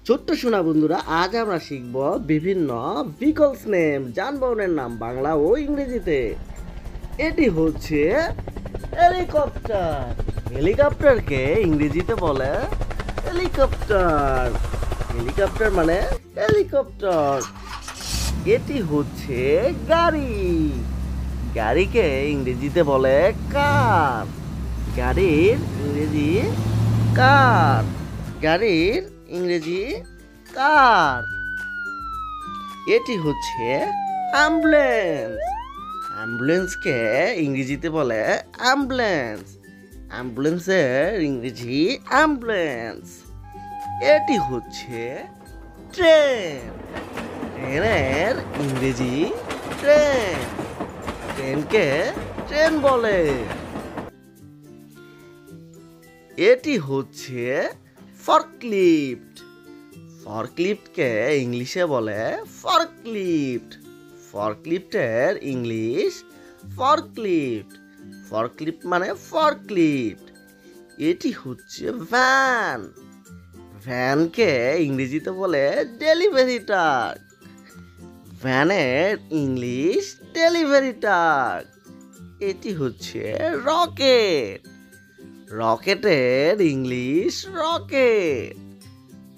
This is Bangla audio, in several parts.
ছোট্ট সোনা বন্ধুরা, আজ আমরা শিখব বিভিন্ন ভেহিকলস নেম, যানবাহনের নাম বাংলা ও ইংরেজিতে। এটি হচ্ছে হেলিকপ্টার। হেলিকপ্টারকে ইংরেজিতে বলে হেলিকপ্টার। হেলিকপ্টার মানে হেলিকপ্টার। এটি হচ্ছে গাড়ি। গাড়িকে ইংরেজিতে বলে কার। গাড়ির ইংরেজি কার। গাড়ির ইংরেজি কার। এটি হচ্ছে অ্যাম্বুলেন্স। অ্যাম্বুলেন্সকে ইংরেজিতে বলে অ্যাম্বুলেন্স। অ্যাম্বুলেন্সের ইংরেজি অ্যাম্বুলেন্স। এটি হচ্ছে ট্রেন। ট্রেনের ইংরেজি ট্রেন। ট্রেনকে ট্রেন বলে। এটি হচ্ছে ফর্কলিফট। ফর্কলিফটকে ইংলিশে বলে ফর্কলিফট। ফর্কলিফটের ইংলিশ ফর্কলিফট। ফর্কলিফট মানে ফর্কলিফট। এটি হচ্ছে ভ্যান। ভ্যানকে ইংরেজিতে বলে ডেলিভারি ট্রাক। ভ্যানের ইংলিশ ডেলিভারি ট্রাক। এটি হচ্ছে রকেট। রকেটের ইংলিশ রকেট।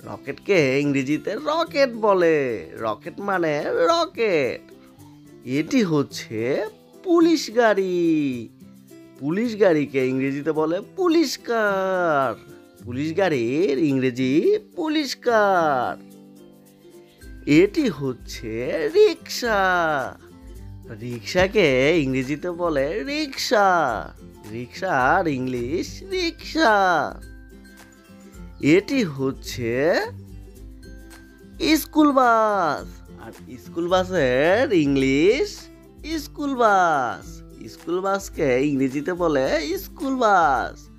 রকেটকে ইংরেজিতে রকেট বলে। রকেট মানে রকেট। এটি হচ্ছে পুলিশ গাড়ি। পুলিশ গাড়িকে ইংরেজিতে বলে পুলিশ কার। পুলিশ গাড়ির ইংরেজি পুলিশ কার। এটি হচ্ছে রিক্সা। রিক্সাকে ইংরেজিতে বলে রিক্সা। রিক্সার ইংলিশ রিক্সা। এটি হচ্ছে স্কুল বাস। আর স্কুল বাসের ইংলিশ স্কুল বাস। স্কুল বাসকে ইংরেজিতে বলে স্কুল বাস।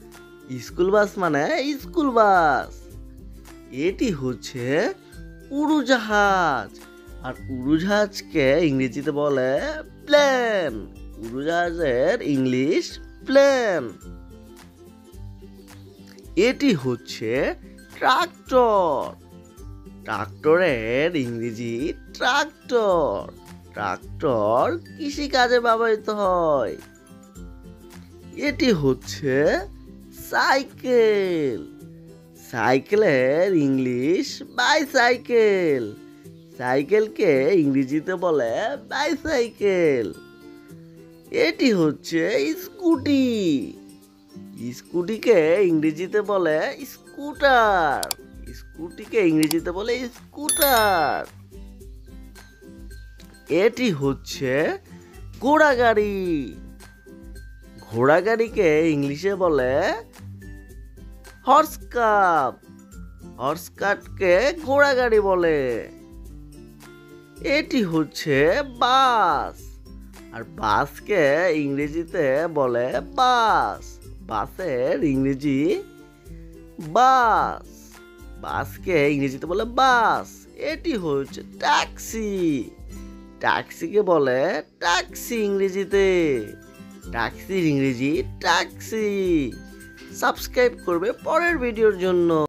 স্কুল বাস মানে স্কুল বাস। এটি হচ্ছে উড়োজাহাজ। আর উড়োজাহাজকে ইংরেজিতে বলে প্লেন। উড়োজাহাজের English plane. এটি হচ্ছে ট্রাক্টর। ট্রাক্টরের ইংরেজি ট্রাক্টর। ট্রাক্টর কৃষিকাজে ব্যবহৃত হয়। এটি হচ্ছে সাইকেল। সাইকেলের ইংলিশ বাইসাইকেল। সাইকেলকে ইংরেজিতে বলে বাইসাইকেল। এটি হচ্ছে স্কুটি। স্কুটিকে ইংরেজিতে বলে স্কুটার। স্কুটিকে ইংরেজিতে বলে স্কুটার। এটি হচ্ছে ঘোড়া গাড়ি। ঘোড়া গাড়িকে ইংলিশে বলে হর্স কার। হর্স কারকে ঘোড়া গাড়ি বলে। এটি হচ্ছে বাস। আর বাসকে ইংরেজিতে বলে বাস। বাসের ইংরেজি বাস। বাসকে ইংরেজিতে বলে বাস। এটি হচ্ছে ট্যাক্সি। ট্যাক্সিকে বলে ট্যাক্সি ইংরেজিতে। ট্যাক্সির ইংরেজি ট্যাক্সি। সাবস্ক্রাইব করবে পরের ভিডিওর জন্য।